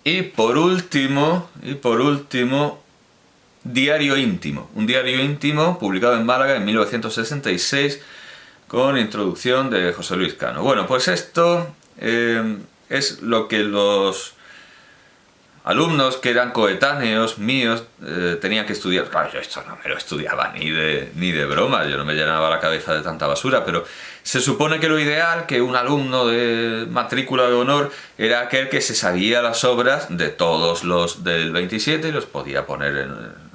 Y por último, Diario íntimo. Un diario íntimo publicado en Málaga en 1966 con introducción de José Luis Cano. Bueno, pues esto es lo que los alumnos que eran coetáneos míos tenían que estudiar. Claro, yo esto no me lo estudiaba ni de broma, yo no me llenaba la cabeza de tanta basura, pero se supone que lo ideal, que un alumno de matrícula de honor era aquel que se sabía las obras de todos los del 27 y los podía poner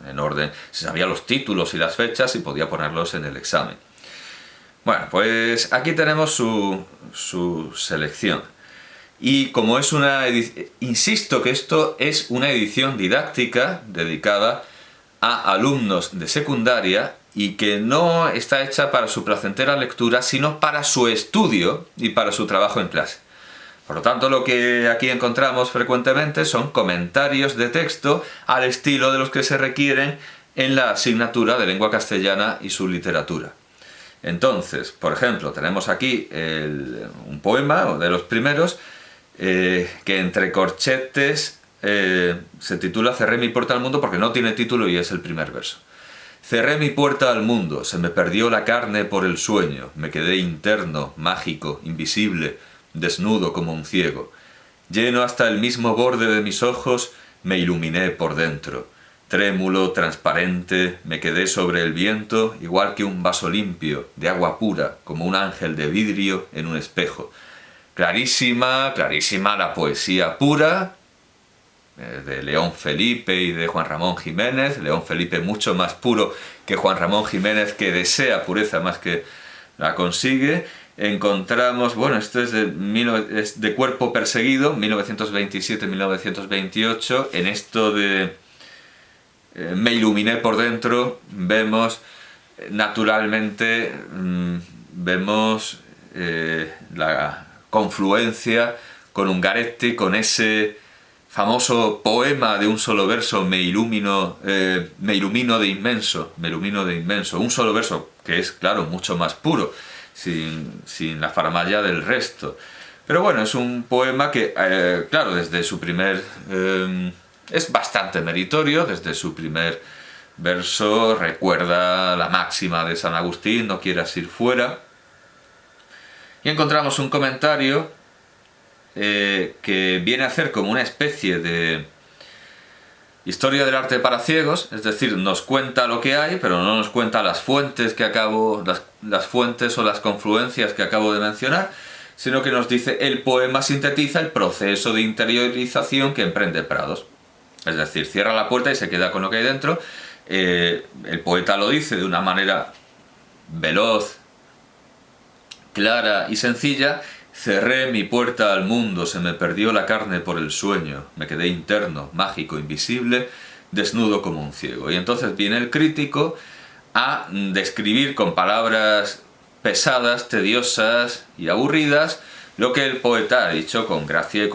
en orden, se sabía los títulos y las fechas y podía ponerlos en el examen. Bueno, pues aquí tenemos su selección. Y como es una edición, insisto que esto es una edición didáctica dedicada a alumnos de secundaria y que no está hecha para su placentera lectura, sino para su estudio y para su trabajo en clase. Por lo tanto, lo que aquí encontramos frecuentemente son comentarios de texto al estilo de los que se requieren en la asignatura de lengua castellana y su literatura. Entonces, por ejemplo, tenemos aquí un poema de los primeros que entre corchetes se titula Cerré mi puerta al mundo porque no tiene título y es el primer verso. Cerré mi puerta al mundo, se me perdió la carne por el sueño, me quedé interno, mágico, invisible, desnudo como un ciego. Lleno hasta el mismo borde de mis ojos, me iluminé por dentro. Trémulo, transparente, me quedé sobre el viento, igual que un vaso limpio, de agua pura, como un ángel de vidrio en un espejo. Clarísima, clarísima la poesía pura de León Felipe y de Juan Ramón Jiménez. León Felipe mucho más puro que Juan Ramón Jiménez, que desea pureza más que la consigue. Encontramos, bueno, esto es de Cuerpo perseguido, 1927-1928. En esto de me iluminé por dentro, vemos naturalmente, vemos la confluencia con Ungaretti, con ese famoso poema de un solo verso, me ilumino de inmenso, un solo verso que es, claro, mucho más puro, sin la faramalla del resto. Pero bueno, es un poema que, claro, desde su primer... es bastante meritorio, desde su primer verso recuerda la máxima de San Agustín, no quieras ir fuera. Y encontramos un comentario que viene a hacer como una especie de historia del arte para ciegos, es decir, nos cuenta lo que hay, pero no nos cuenta las fuentes las fuentes o las confluencias que acabo de mencionar, sino que nos dice el poema sintetiza el proceso de interiorización que emprende Prados. Es decir, cierra la puerta y se queda con lo que hay dentro. El poeta lo dice de una manera veloz, clara y sencilla. Cerré mi puerta al mundo, se me perdió la carne por el sueño, me quedé interno, mágico, invisible, desnudo como un ciego. Y entonces viene el crítico a describir con palabras pesadas, tediosas y aburridas lo que el poeta ha dicho con gracia y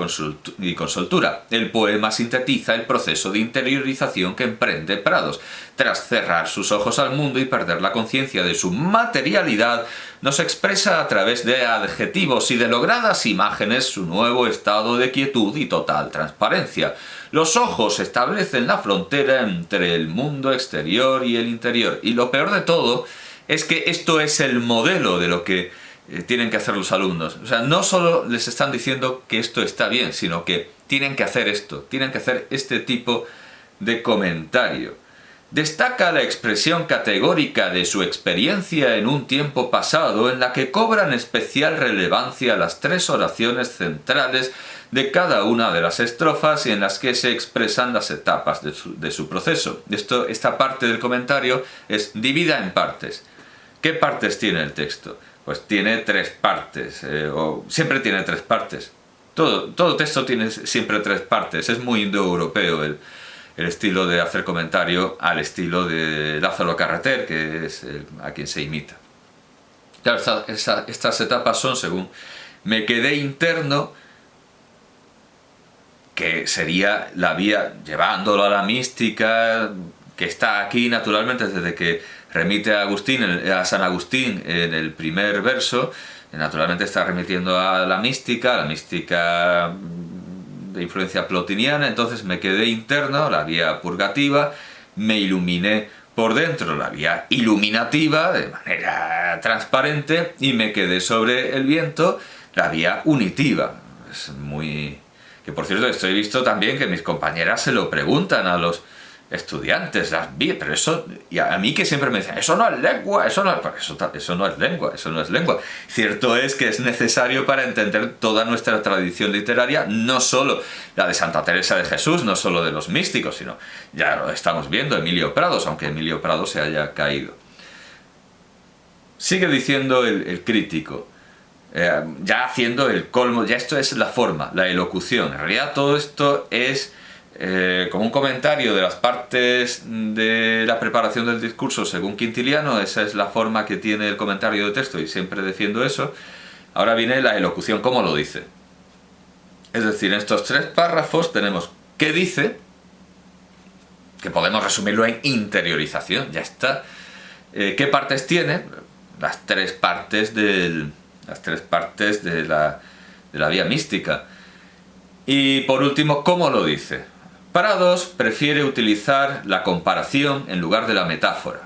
con soltura. El poema sintetiza el proceso de interiorización que emprende Prados. Tras cerrar sus ojos al mundo y perder la conciencia de su materialidad, nos expresa a través de adjetivos y de logradas imágenes su nuevo estado de quietud y total transparencia. Los ojos establecen la frontera entre el mundo exterior y el interior. Y lo peor de todo es que esto es el modelo de lo que tienen que hacer los alumnos. O sea, no solo les están diciendo que esto está bien, sino que tienen que hacer esto, tienen que hacer este tipo de comentario. Destaca la expresión categórica de su experiencia en un tiempo pasado, en la que cobran especial relevancia las tres oraciones centrales de cada una de las estrofas y en las que se expresan las etapas de su proceso. Esta parte del comentario es divida en partes. ¿Qué partes tiene el texto? Pues tiene tres partes, o siempre tiene tres partes. Todo texto tiene siempre tres partes. Es muy indoeuropeo el estilo de hacer comentario al estilo de Lázaro Carreter, que es a quien se imita. Claro, estas etapas son según me quedé interno, que sería la vía llevándolo a la mística, que está aquí naturalmente desde que remite a San Agustín en el primer verso. Naturalmente está remitiendo a la mística de influencia plotiniana, entonces me quedé interno, la vía purgativa, me iluminé por dentro, la vía iluminativa, de manera transparente, y me quedé sobre el viento, la vía unitiva. Es muy... Que por cierto, estoy visto también que mis compañeras se lo preguntan a los estudiantes, pero eso, y a mí que siempre me dicen, eso no es lengua, eso no es lengua, eso no es lengua. Cierto es que es necesario para entender toda nuestra tradición literaria, no solo la de Santa Teresa de Jesús, no solo de los místicos, sino, ya lo estamos viendo, Emilio Prados, aunque Emilio Prados se haya caído. Sigue diciendo el crítico, ya haciendo el colmo, ya esto es la forma, la elocución. En realidad todo esto es como un comentario de las partes de la preparación del discurso según Quintiliano. Esa es la forma que tiene el comentario de texto y siempre defiendo eso. Ahora viene la elocución, ¿cómo lo dice? Es decir, en estos 3 párrafos tenemos qué dice, que podemos resumirlo en interiorización, ya está. ¿Qué partes tiene? Las 3 partes de la vía mística. Y por último, ¿cómo lo dice? Prados prefiere utilizar la comparación en lugar de la metáfora.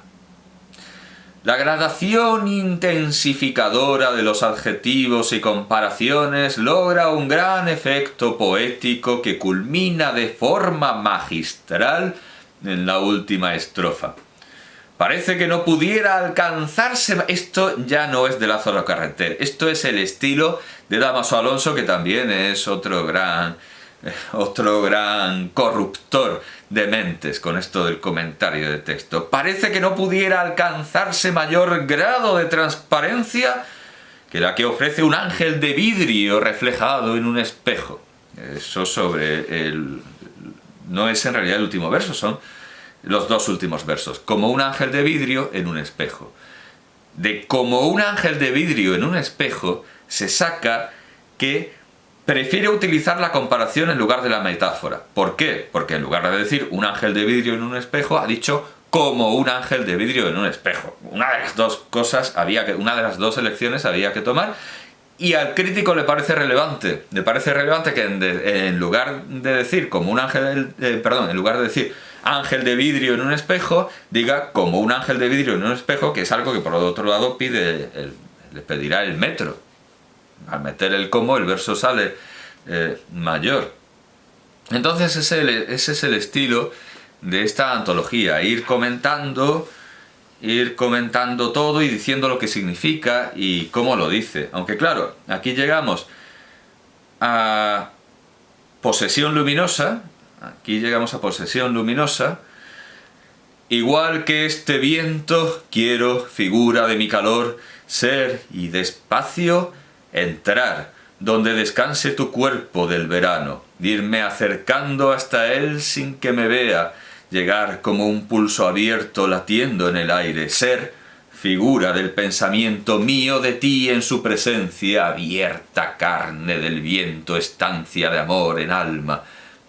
La gradación intensificadora de los adjetivos y comparaciones logra un gran efecto poético que culmina de forma magistral en la última estrofa. Parece que no pudiera alcanzarse... Esto ya no es de Lázaro Carreter, esto es el estilo de Dámaso Alonso, que también es otro gran corruptor de mentes con esto del comentario de texto. Parece que no pudiera alcanzarse mayor grado de transparencia que la que ofrece un ángel de vidrio reflejado en un espejo. Eso sobre el... No es en realidad el último verso, son los 2 últimos versos. Como un ángel de vidrio en un espejo. De como un ángel de vidrio en un espejo se saca que prefiere utilizar la comparación en lugar de la metáfora. ¿Por qué? Porque en lugar de decir un ángel de vidrio en un espejo, ha dicho como un ángel de vidrio en un espejo. Una de las dos elecciones había que tomar, y al crítico le parece relevante. Le parece relevante que en lugar de decir como un ángel, en lugar de decir ángel de vidrio en un espejo, diga como un ángel de vidrio en un espejo, que es algo que por otro lado le pedirá el metro. Al meter el como, el verso sale mayor. Entonces ese es el estilo de esta antología, ir comentando todo y diciendo lo que significa y cómo lo dice. Aunque claro, aquí llegamos a posesión luminosa, igual que este viento, quiero, figura de mi calor, ser y despacio entrar, donde descanse tu cuerpo del verano, irme acercando hasta él sin que me vea, llegar como un pulso abierto latiendo en el aire, ser figura del pensamiento mío de ti en su presencia, abierta carne del viento, estancia de amor en alma,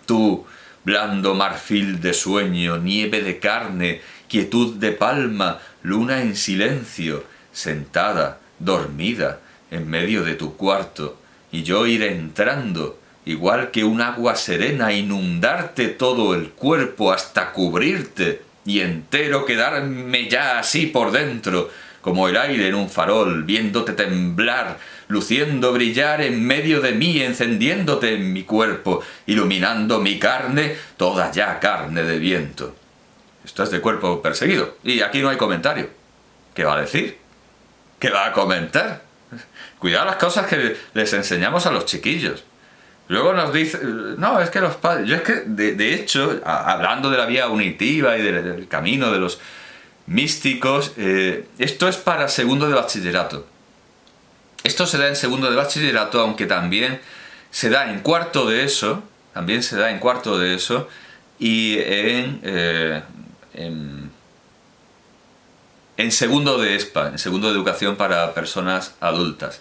tú, blando marfil de sueño, nieve de carne, quietud de palma, luna en silencio, sentada, dormida, en medio de tu cuarto, y yo ir entrando, igual que un agua serena, inundarte todo el cuerpo hasta cubrirte, y entero quedarme ya así por dentro, como el aire en un farol, viéndote temblar, luciendo brillar en medio de mí, encendiéndote en mi cuerpo, iluminando mi carne, toda ya carne de viento. Esto es de cuerpo perseguido, y aquí no hay comentario. ¿Qué va a decir? ¿Qué va a comentar? Cuidado las cosas que les enseñamos a los chiquillos. Luego nos dice, no, es que los padres... Yo es que, de hecho, hablando de la vía unitiva y del camino de los místicos, esto es para segundo de bachillerato. Esto se da en segundo de bachillerato, aunque también se da en cuarto de eso, y en segundo de ESPA, en segundo de educación para personas adultas.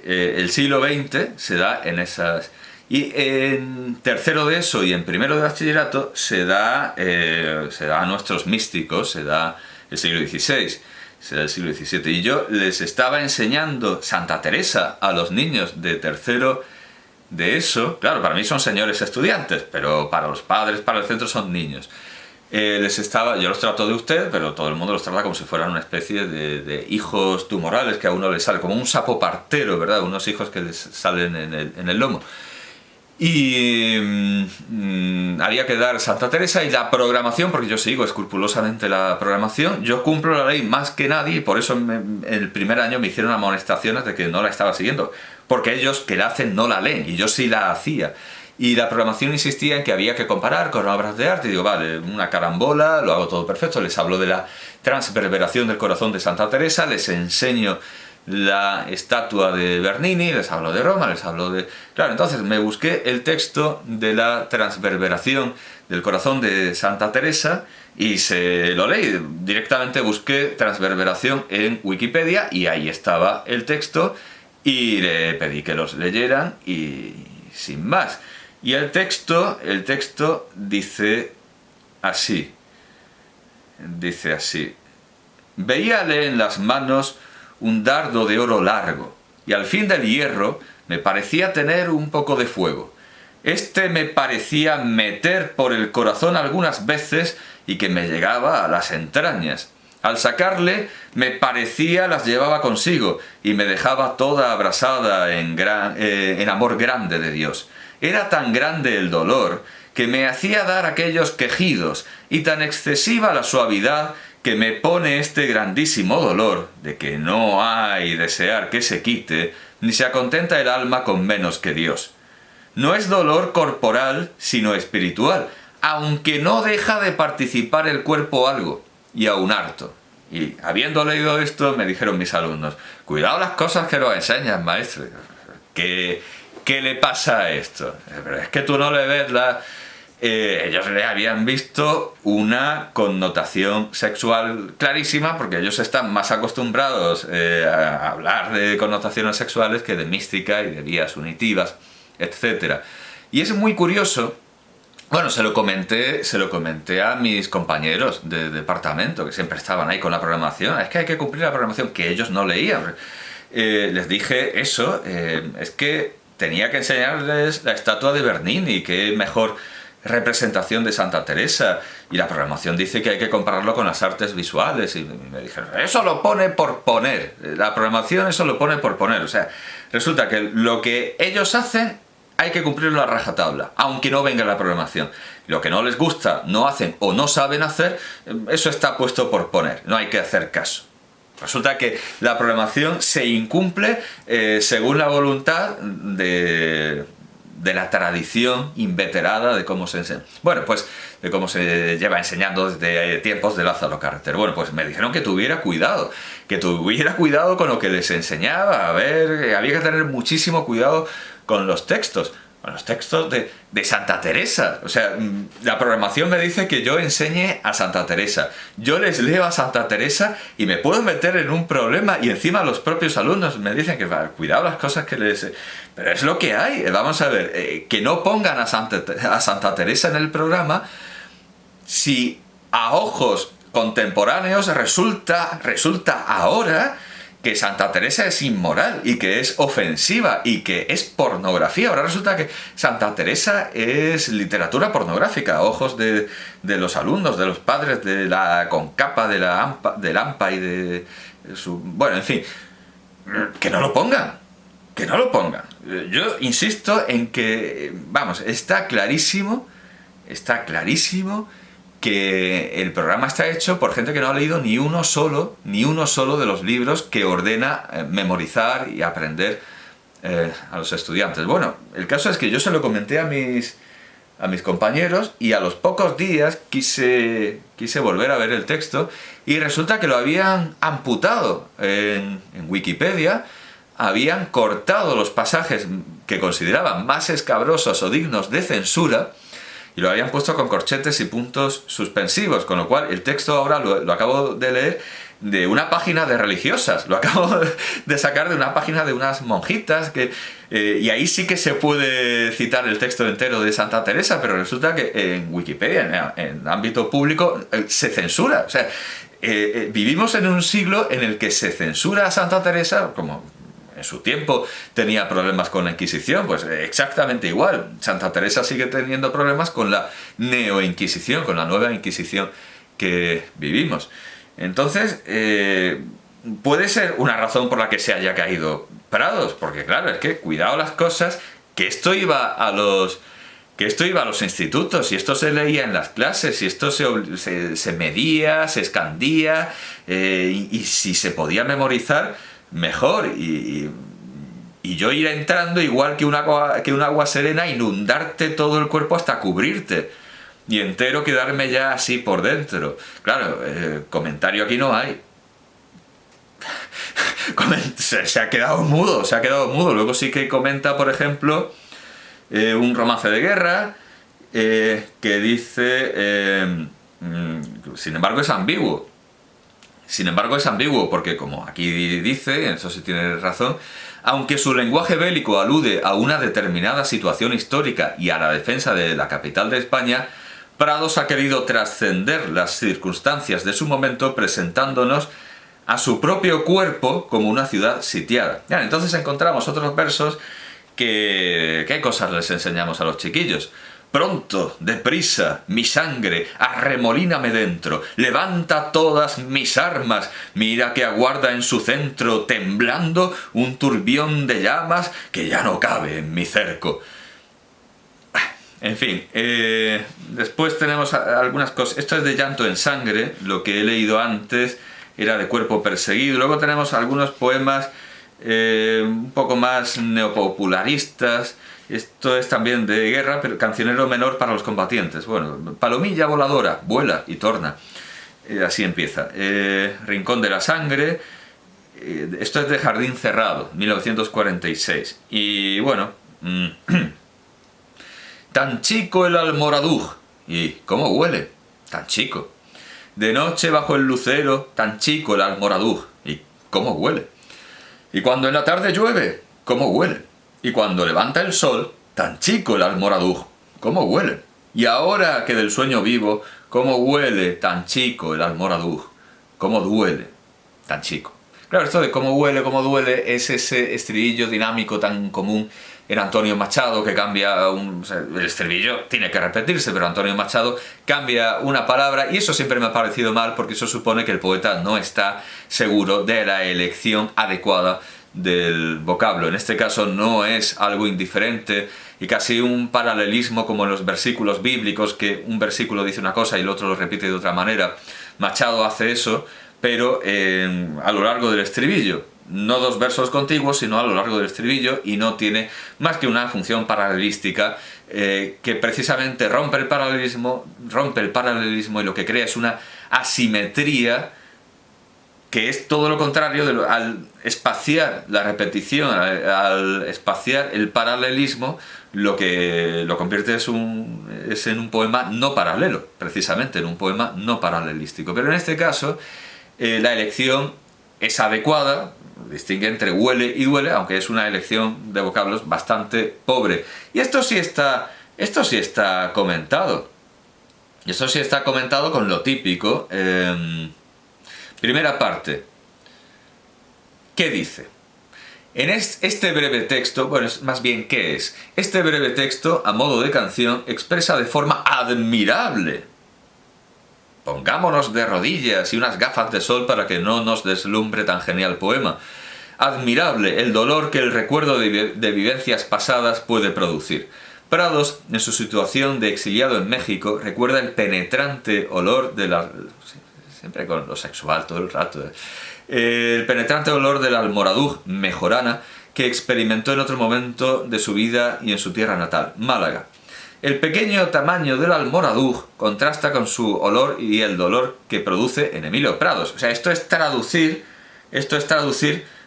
El siglo XX se da en esas... Y en tercero de eso y en primero de bachillerato se da a nuestros místicos, se da el siglo XVI, se da el siglo XVII. Y yo les estaba enseñando Santa Teresa a los niños de tercero de eso, claro, para mí son señores estudiantes, pero para los padres, para el centro son niños. Yo los trato de usted, pero todo el mundo los trata como si fueran una especie de hijos tumorales que a uno les sale, como un sapo partero, ¿verdad? Unos hijos que les salen en el lomo. Y había que dar Santa Teresa y la programación, porque yo sigo escrupulosamente la programación, yo cumplo la ley más que nadie y por eso el primer año me hicieron amonestaciones de que no la estaba siguiendo, porque ellos que la hacen no la leen y yo sí la hacía. Y la programación insistía en que había que comparar con obras de arte y digo, vale, una carambola, lo hago todo perfecto, les hablo de la transverberación del corazón de Santa Teresa, les enseño la estatua de Bernini, les hablo de Roma, les hablo de... Claro, entonces me busqué el texto de la transverberación del corazón de Santa Teresa y se lo leí. Directamente busqué transverberación en Wikipedia y ahí estaba el texto y le pedí que los leyeran y sin más. Y el texto dice así. Dice así. Veíale en las manos un dardo de oro largo, y al fin del hierro me parecía tener un poco de fuego. Este me parecía meter por el corazón algunas veces y que me llegaba a las entrañas. Al sacarle, me parecía las llevaba consigo y me dejaba toda abrasada en amor grande de Dios. Era tan grande el dolor que me hacía dar aquellos quejidos y tan excesiva la suavidad que me pone este grandísimo dolor de que no hay desear que se quite, ni se acontenta el alma con menos que Dios. No es dolor corporal, sino espiritual, aunque no deja de participar el cuerpo algo, y aún harto. Y habiendo leído esto, me dijeron mis alumnos, cuidado las cosas que nos enseñas, maestro. ¿Qué le pasa a esto? Pero es que tú no le ves la... ellos le habían visto una connotación sexual clarísima porque ellos están más acostumbrados a hablar de connotaciones sexuales que de mística y de vías unitivas, etc. Y es muy curioso, bueno, se lo comenté a mis compañeros de departamento que siempre estaban ahí con la programación, es que hay que cumplir la programación que ellos no leían. Les dije eso, es que tenía que enseñarles la estatua de Bernini, que mejor representación de Santa Teresa, y la programación dice que hay que compararlo con las artes visuales, y me dijeron, eso lo pone por poner, la programación eso lo pone por poner, o sea, resulta que lo que ellos hacen hay que cumplirlo a rajatabla, aunque no venga la programación. Lo que no les gusta, no hacen o no saben hacer, eso está puesto por poner, no hay que hacer caso. Resulta que la programación se incumple según la voluntad de la tradición inveterada de cómo se enseña. Bueno, pues de cómo se lleva enseñando desde tiempos de Lázaro Cárter. Bueno, pues me dijeron que tuviera cuidado con lo que les enseñaba. A ver, había que tener muchísimo cuidado con los textos de Santa Teresa. O sea, la programación me dice que yo enseñe a Santa Teresa. Yo les leo a Santa Teresa y me puedo meter en un problema y encima los propios alumnos me dicen que cuidado las cosas que les... Pero es lo que hay. Vamos a ver, que no pongan a Santa Teresa en el programa si a ojos contemporáneos resulta ahora que Santa Teresa es inmoral y que es ofensiva y que es pornografía. Ahora resulta que Santa Teresa es literatura pornográfica a ojos de los alumnos, de los padres de la Concapa, del AMPA y de su... Bueno, en fin, que no lo pongan. Yo insisto en que, vamos, está clarísimo que el programa está hecho por gente que no ha leído ni uno solo de los libros que ordena memorizar y aprender a los estudiantes. Bueno, el caso es que yo se lo comenté a mis compañeros y a los pocos días quise volver a ver el texto y resulta que lo habían amputado en Wikipedia, habían cortado los pasajes que consideraban más escabrosos o dignos de censura y lo habían puesto con corchetes y puntos suspensivos, con lo cual el texto ahora lo acabo de leer de una página de religiosas, lo acabo de sacar de una página de unas monjitas, y ahí sí que se puede citar el texto entero de Santa Teresa, pero resulta que en Wikipedia, en ámbito público, se censura. O sea, vivimos en un siglo en el que se censura a Santa Teresa, como en su tiempo tenía problemas con la Inquisición, pues exactamente igual. Santa Teresa sigue teniendo problemas con la neo-Inquisición, con la nueva Inquisición que vivimos. Entonces, puede ser una razón por la que se haya caído Prados, porque claro, es que cuidado las cosas, que esto iba a los institutos, y esto se leía en las clases, y esto se medía, se escandía, y si se podía memorizar, mejor. Y yo ir entrando igual que un agua serena, inundarte todo el cuerpo hasta cubrirte, y entero quedarme ya así por dentro. Claro, comentario aquí no hay. Se ha quedado mudo. Luego sí que comenta, por ejemplo, un romance de guerra que dice, sin embargo es ambiguo. Porque como aquí dice, en eso sí tiene razón, aunque su lenguaje bélico alude a una determinada situación histórica y a la defensa de la capital de España, Prados ha querido trascender las circunstancias de su momento presentándonos a su propio cuerpo como una ciudad sitiada. Ya, entonces encontramos otros versos que... ¿Qué cosas les enseñamos a los chiquillos? Pronto, deprisa, mi sangre, arremolíname dentro, levanta todas mis armas, mira que aguarda en su centro, temblando, un turbión de llamas que ya no cabe en mi cerco. En fin, después tenemos algunas cosas. Esto es de Llanto en Sangre, lo que he leído antes era de Cuerpo Perseguido. Luego tenemos algunos poemas un poco más neopopularistas. Esto es también de guerra, pero cancionero menor para los combatientes. Bueno, palomilla voladora, vuela y torna. Así empieza. Rincón de la Sangre. Esto es de Jardín Cerrado, 1946. Y bueno... Tan chico el almoradug. ¿Y cómo huele? Tan chico. De noche bajo el lucero, tan chico el almoradug. ¿Y cómo huele? Y cuando en la tarde llueve, ¿cómo huele? Y cuando levanta el sol, tan chico el almoradug. ¿Cómo huele? Y ahora que del sueño vivo, ¿cómo huele tan chico el almoradug? ¿Cómo duele tan chico? Claro, esto de cómo duele es ese estribillo dinámico tan común en Antonio Machado, que cambia el estribillo tiene que repetirse, pero Antonio Machado cambia una palabra, y eso siempre me ha parecido mal, porque eso supone que el poeta no está seguro de la elección adecuada del vocablo. En este caso no es algo indiferente y casi un paralelismo como en los versículos bíblicos, que un versículo dice una cosa y el otro lo repite de otra manera. Machado hace eso, pero a lo largo del estribillo. No dos versos contiguos, sino a lo largo del estribillo, y no tiene más que una función paralelística que precisamente rompe el paralelismo y lo que crea es una asimetría, que es todo lo contrario al espaciar la repetición, al espaciar el paralelismo, lo que lo convierte es en un poema no paralelo, precisamente en un poema no paralelístico. Pero en este caso la elección es adecuada, distingue entre huele y duele, aunque es una elección de vocablos bastante pobre. Y esto sí está comentado. Y esto sí está comentado con lo típico. Primera parte. ¿Qué dice? En este breve texto, bueno, más bien, ¿qué es? Este breve texto, a modo de canción, expresa de forma admirable. Pongámonos de rodillas y unas gafas de sol para que no nos deslumbre tan genial poema. Admirable el dolor que el recuerdo de vivencias pasadas puede producir. Prados, en su situación de exiliado en México, recuerda el penetrante olor de la... Siempre con lo sexual todo el rato. El penetrante olor del almoradug mejorana que experimentó en otro momento de su vida y en su tierra natal, Málaga. El pequeño tamaño del almoradug contrasta con su olor y el dolor que produce en Emilio Prados. O sea, esto es traducir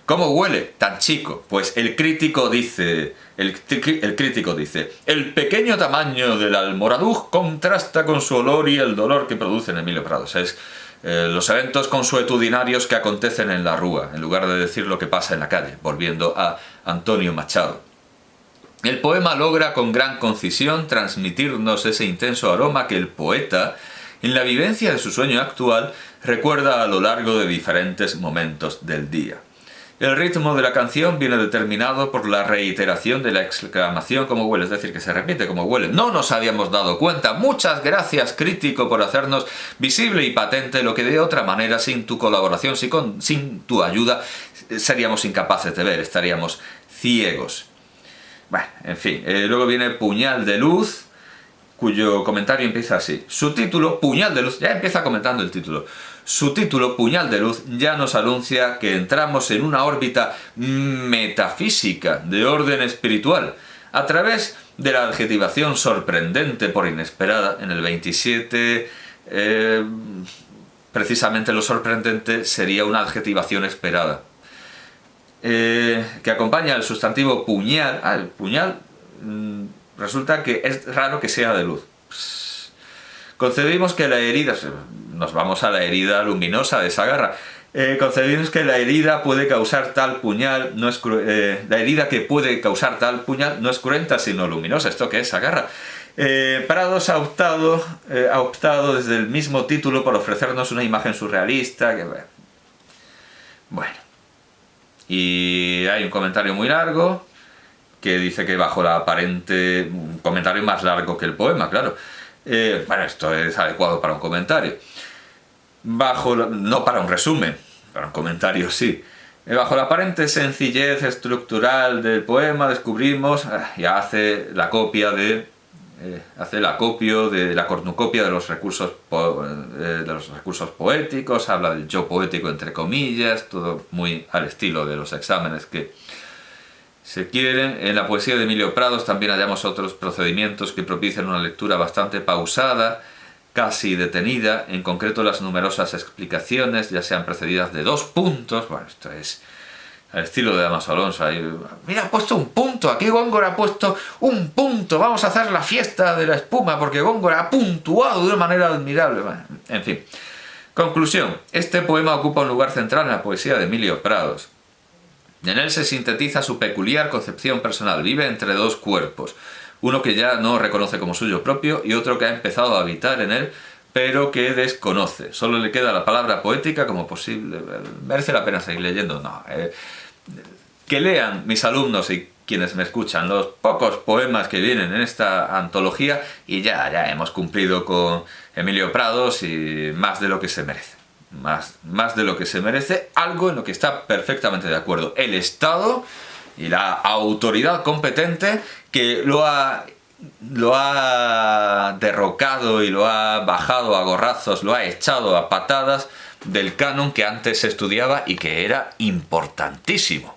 cómo huele tan chico. Pues el crítico dice, el pequeño tamaño del almoradug contrasta con su olor y el dolor que produce en Emilio Prados. Es los eventos consuetudinarios que acontecen en la rúa, en lugar de decir lo que pasa en la calle, volviendo a Antonio Machado. El poema logra con gran concisión transmitirnos ese intenso aroma que el poeta, en la vivencia de su sueño actual, recuerda a lo largo de diferentes momentos del día. El ritmo de la canción viene determinado por la reiteración de la exclamación "¿cómo huele?", es decir, que se repite "¿cómo huele?". No nos habíamos dado cuenta. Muchas gracias, crítico, por hacernos visible y patente lo que de otra manera, sin tu colaboración, sin tu ayuda, seríamos incapaces de ver, estaríamos ciegos. Bueno, en fin, luego viene Puñal de Luz, cuyo comentario empieza así. Su título, Puñal de Luz, ya empieza comentando el título. Su título, Puñal de Luz, ya nos anuncia que entramos en una órbita metafísica de orden espiritual, a través de la adjetivación sorprendente por inesperada. En el 27, precisamente lo sorprendente sería una adjetivación esperada, que acompaña al sustantivo puñal. El puñal resulta que es raro que sea de luz. Concebimos que la herida, nos vamos a la herida luminosa de esa garra, concebimos que la herida puede causar tal puñal, la herida que puede causar tal puñal no es cruenta sino luminosa. ¿Esto qué es, Sagarra? Prados ha optado desde el mismo título por ofrecernos una imagen surrealista. Bueno, y hay un comentario muy largo que dice que bajo la aparente... un comentario más largo que el poema, claro. Bueno, esto es adecuado para un comentario. No para un resumen, para un comentario sí. Bajo la aparente sencillez estructural del poema descubrimos, ya hace la copia de... la cornucopia de los recursos poéticos, habla del yo poético entre comillas, todo muy al estilo de los exámenes que se quieren. En la poesía de Emilio Prados también hallamos otros procedimientos que propician una lectura bastante pausada, casi detenida, en concreto las numerosas explicaciones, ya sean precedidas de 2 puntos. Bueno, esto es al estilo de Damaso Alonso. Mira, ha puesto un punto, aquí Góngora ha puesto un punto, vamos a hacer la fiesta de la espuma porque Góngora ha puntuado de una manera admirable. Bueno, en fin. Conclusión, este poema ocupa un lugar central en la poesía de Emilio Prados. En él se sintetiza su peculiar concepción personal. Vive entre 2 cuerpos, uno que ya no reconoce como suyo propio y otro que ha empezado a habitar en él, pero que desconoce. Solo le queda la palabra poética como posible. ¿Merece la pena seguir leyendo? No. Que lean mis alumnos y quienes me escuchan los pocos poemas que vienen en esta antología y ya hemos cumplido con Emilio Prados y más de lo que se merece. Más de lo que se merece, algo en lo que está perfectamente de acuerdo el Estado y la autoridad competente, que lo ha derrocado y lo ha bajado a gorrazos, lo ha echado a patadas del canon que antes se estudiaba y que era importantísimo.